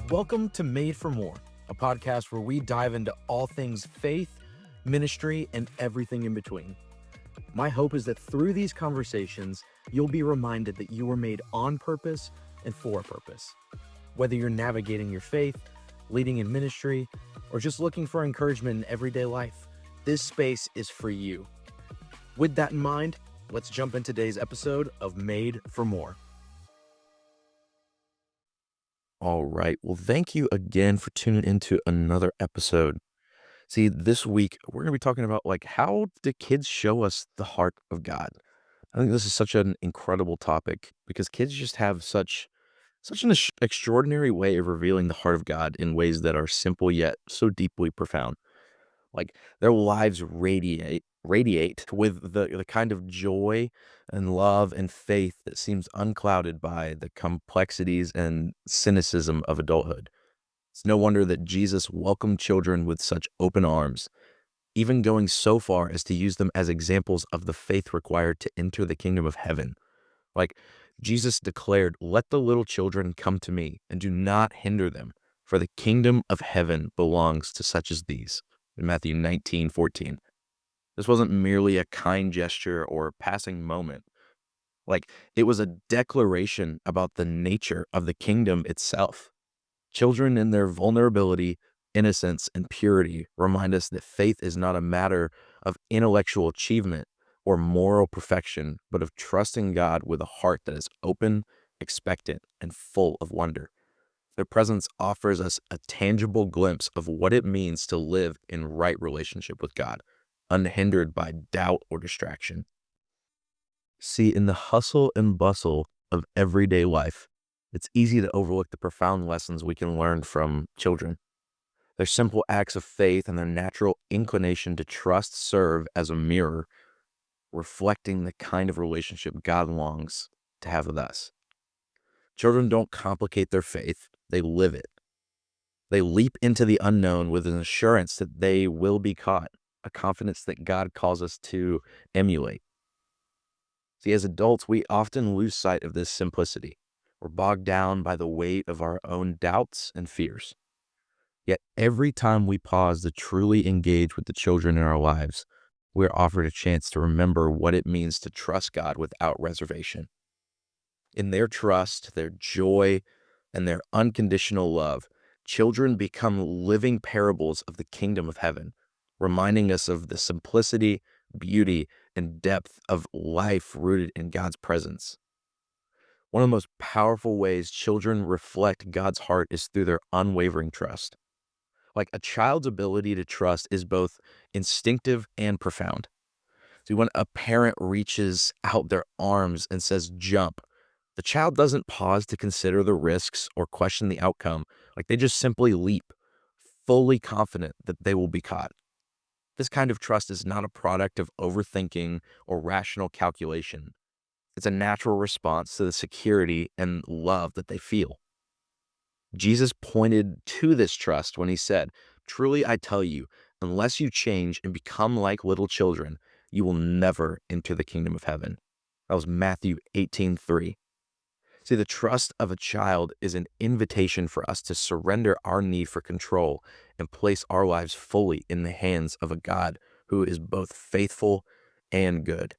Welcome to Made for More, a podcast where we dive into all things faith, ministry, and everything in between. My hope is that through these conversations, you'll be reminded that you were made on purpose and for a purpose. Whether you're navigating your faith, leading in ministry, or just looking for encouragement in everyday life, this space is for you. With that in mind, let's jump into today's episode of Made for More. All right. Well, thank you again for tuning into another episode. See, this week we're going to be talking about how do kids show us the heart of God? I think this is such an incredible topic because kids just have such an extraordinary way of revealing the heart of God in ways that are simple yet so deeply profound. Their lives radiate with the kind of joy and love and faith that seems unclouded by the complexities and cynicism of adulthood. It's no wonder that Jesus welcomed children with such open arms, even going so far as to use them as examples of the faith required to enter the kingdom of heaven. Like Jesus declared, "Let the little children come to me, and do not hinder them, for the kingdom of heaven belongs to such as these," in Matthew 19:14. This wasn't merely a kind gesture or passing moment. It was a declaration about the nature of the kingdom itself. Children in their vulnerability, innocence, and purity remind us that faith is not a matter of intellectual achievement or moral perfection, but of trusting God with a heart that is open, expectant, and full of wonder. Their presence offers us a tangible glimpse of what it means to live in right relationship with God, unhindered by doubt or distraction. See, in the hustle and bustle of everyday life, it's easy to overlook the profound lessons we can learn from children. Their simple acts of faith and their natural inclination to trust serve as a mirror, reflecting the kind of relationship God longs to have with us. Children don't complicate their faith, they live it. They leap into the unknown with an assurance that they will be caught, a confidence that God calls us to emulate. See, as adults, we often lose sight of this simplicity. We're bogged down by the weight of our own doubts and fears. Yet every time we pause to truly engage with the children in our lives, we're offered a chance to remember what it means to trust God without reservation. In their trust, their joy, and their unconditional love, children become living parables of the kingdom of heaven, reminding us of the simplicity, beauty, and depth of life rooted in God's presence. One of the most powerful ways children reflect God's heart is through their unwavering trust. A child's ability to trust is both instinctive and profound. See, when a parent reaches out their arms and says, "jump," the child doesn't pause to consider the risks or question the outcome. They just simply leap, fully confident that they will be caught. This kind of trust is not a product of overthinking or rational calculation. It's a natural response to the security and love that they feel. Jesus pointed to this trust when he said, "Truly I tell you, unless you change and become like little children, you will never enter the kingdom of heaven." That was Matthew 18:3. See, the trust of a child is an invitation for us to surrender our need for control and place our lives fully in the hands of a God who is both faithful and good.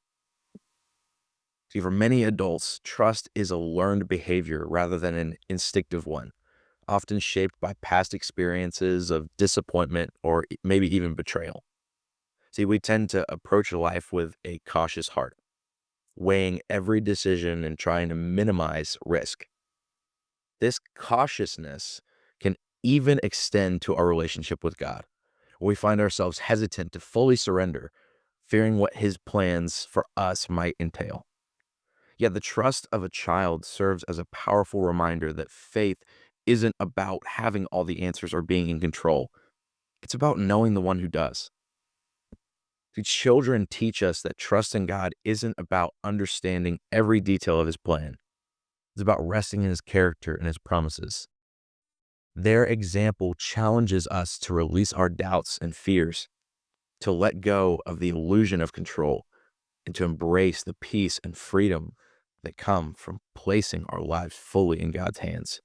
See, for many adults, trust is a learned behavior rather than an instinctive one, often shaped by past experiences of disappointment or maybe even betrayal. See, we tend to approach life with a cautious heart, weighing every decision and trying to minimize risk. This cautiousness can even extend to our relationship with God, where we find ourselves hesitant to fully surrender, fearing what his plans for us might entail. Yet the trust of a child serves as a powerful reminder that faith isn't about having all the answers or being in control. It's about knowing the one who does. See, children teach us that trusting God isn't about understanding every detail of his plan. It's about resting in his character and his promises. Their example challenges us to release our doubts and fears, to let go of the illusion of control, and to embrace the peace and freedom that come from placing our lives fully in God's hands.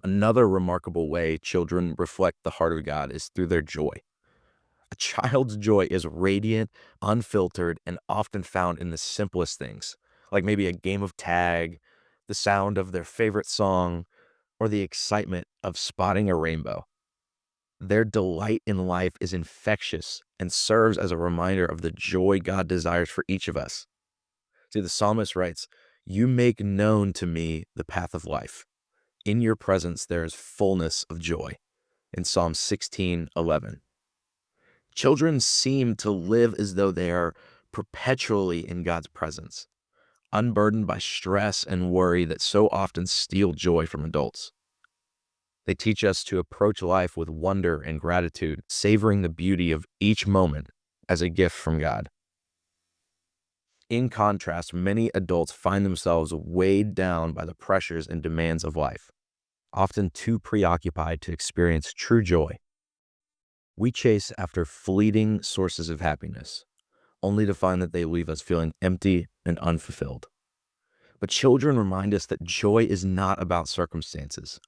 Another remarkable way children reflect the heart of God is through their joy. A child's joy is radiant, unfiltered, and often found in the simplest things, like maybe a game of tag, the sound of their favorite song, or the excitement of spotting a rainbow. Their delight in life is infectious and serves as a reminder of the joy God desires for each of us. See, the psalmist writes, "You make known to me the path of life. In your presence there is fullness of joy," in Psalm 16:11. Children seem to live as though they are perpetually in God's presence, unburdened by stress and worry that so often steal joy from adults. They teach us to approach life with wonder and gratitude, savoring the beauty of each moment as a gift from God. In contrast, many adults find themselves weighed down by the pressures and demands of life, often too preoccupied to experience true joy. We chase after fleeting sources of happiness, only to find that they leave us feeling empty and unfulfilled. But children remind us that joy is not about circumstances.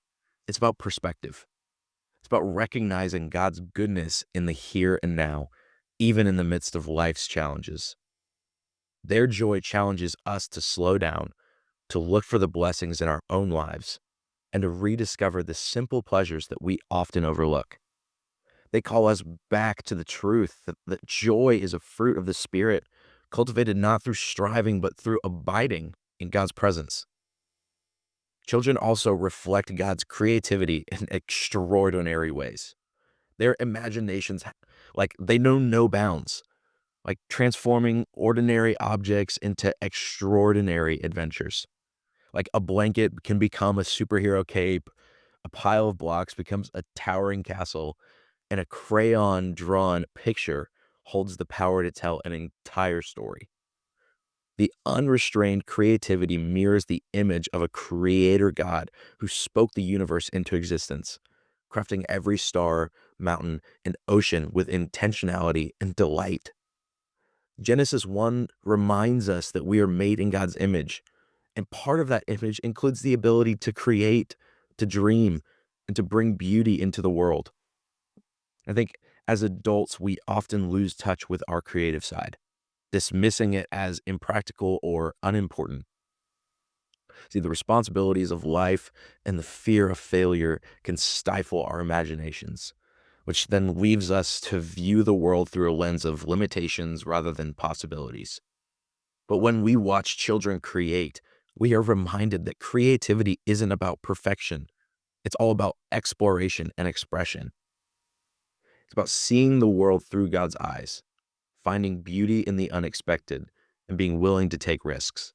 It's about perspective. It's about recognizing God's goodness in the here and now, even in the midst of life's challenges. Their joy challenges us to slow down, to look for the blessings in our own lives, and to rediscover the simple pleasures that we often overlook. They call us back to the truth that joy is a fruit of the Spirit, cultivated not through striving, but through abiding in God's presence. Children also reflect God's creativity in extraordinary ways. Their imaginations, like they know no bounds, like transforming ordinary objects into extraordinary adventures. Like a blanket can become a superhero cape, a pile of blocks becomes a towering castle, and a crayon drawn picture holds the power to tell an entire story. The unrestrained creativity mirrors the image of a creator God who spoke the universe into existence, crafting every star, mountain, and ocean with intentionality and delight. Genesis 1 reminds us that we are made in God's image, and part of that image includes the ability to create, to dream, and to bring beauty into the world. I think as adults, we often lose touch with our creative side, dismissing it as impractical or unimportant. See, the responsibilities of life and the fear of failure can stifle our imaginations, which then leaves us to view the world through a lens of limitations rather than possibilities. But when we watch children create, we are reminded that creativity isn't about perfection. It's all about exploration and expression. It's about seeing the world through God's eyes, finding beauty in the unexpected, and being willing to take risks.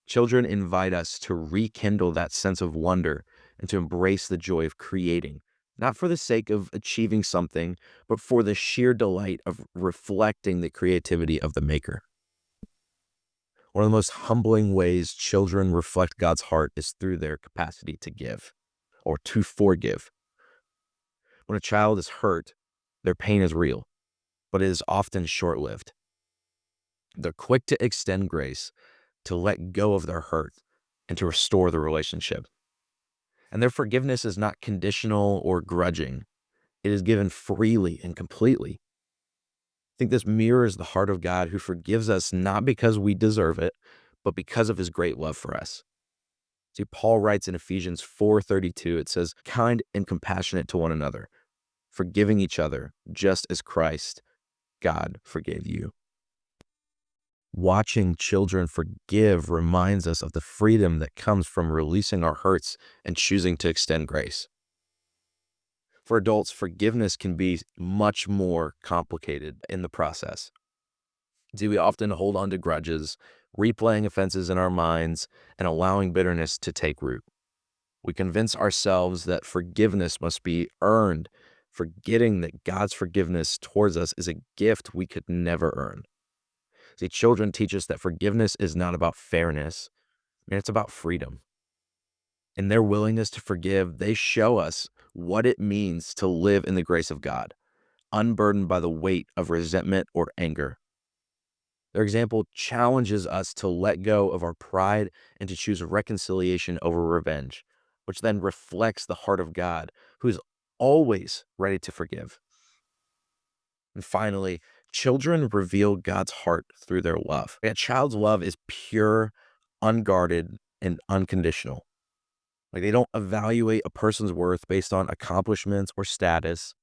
Children invite us to rekindle that sense of wonder and to embrace the joy of creating, not for the sake of achieving something, but for the sheer delight of reflecting the creativity of the Maker. One of the most humbling ways children reflect God's heart is through their capacity to give or to forgive. When a child is hurt, their pain is real, but it is often short-lived. They're quick to extend grace, to let go of their hurt, and to restore the relationship. And their forgiveness is not conditional or grudging. It is given freely and completely. I think this mirrors the heart of God who forgives us not because we deserve it, but because of his great love for us. See, Paul writes in Ephesians 4:32, it says, "Kind and compassionate to one another, forgiving each other, just as Christ, God, forgave you." Watching children forgive reminds us of the freedom that comes from releasing our hurts and choosing to extend grace. For adults, forgiveness can be much more complicated in the process. See, we often hold on to grudges, replaying offenses in our minds, and allowing bitterness to take root. We convince ourselves that forgiveness must be earned, forgetting that God's forgiveness towards us is a gift we could never earn. See, children teach us that forgiveness is not about fairness, and it's about freedom. In their willingness to forgive, they show us what it means to live in the grace of God, unburdened by the weight of resentment or anger. Their example challenges us to let go of our pride and to choose reconciliation over revenge, which then reflects the heart of God, who is always ready to forgive. And finally, children reveal God's heart through their love. A child's love is pure, unguarded, and unconditional. Like they don't evaluate a person's worth based on accomplishments or status.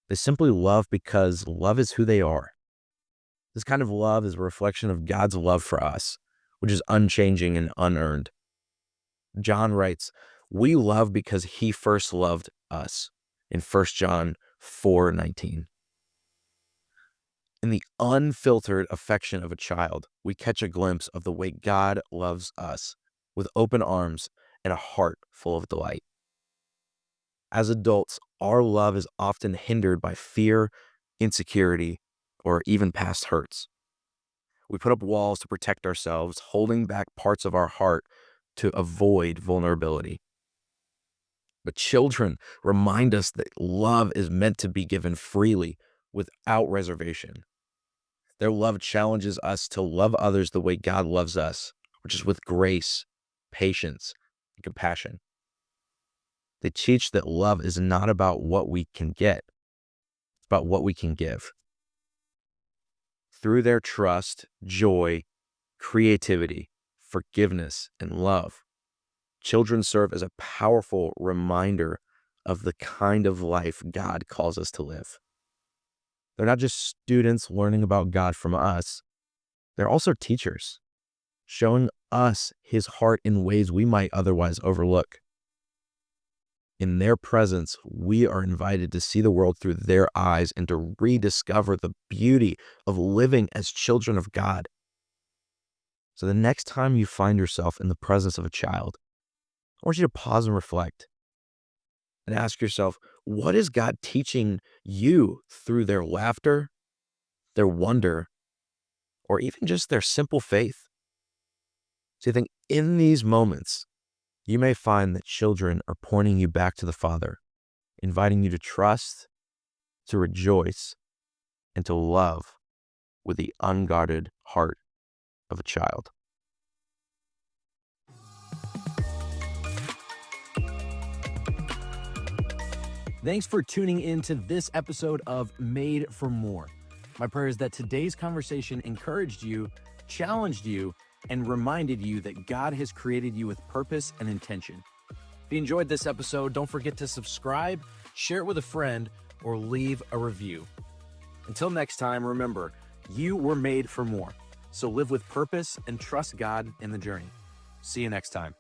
They simply love because love is who they are. This kind of love is a reflection of God's love for us, which is unchanging and unearned. John writes, "We love because he first loved us," in 1 John 4:19. In the unfiltered affection of a child, we catch a glimpse of the way God loves us, with open arms and a heart full of delight. As adults, our love is often hindered by fear, insecurity, or even past hurts. We put up walls to protect ourselves, holding back parts of our heart to avoid vulnerability. But children remind us that love is meant to be given freely, without reservation. Their love challenges us to love others the way God loves us, which is with grace, patience, and compassion. They teach that love is not about what we can get, it's about what we can give. Through their trust, joy, creativity, forgiveness, and love, children serve as a powerful reminder of the kind of life God calls us to live. They're not just students learning about God from us, they're also teachers, showing us his heart in ways we might otherwise overlook. In their presence, we are invited to see the world through their eyes and to rediscover the beauty of living as children of God. So the next time you find yourself in the presence of a child, I want you to pause and reflect and ask yourself, what is God teaching you through their laughter, their wonder, or even just their simple faith? So you think in these moments, you may find that children are pointing you back to the Father, inviting you to trust, to rejoice, and to love with the unguarded heart of a child. Thanks for tuning in to this episode of Made for More. My prayer is that today's conversation encouraged you, challenged you, and reminded you that God has created you with purpose and intention. If you enjoyed this episode, don't forget to subscribe, share it with a friend, or leave a review. Until next time, remember, you were made for more. So live with purpose and trust God in the journey. See you next time.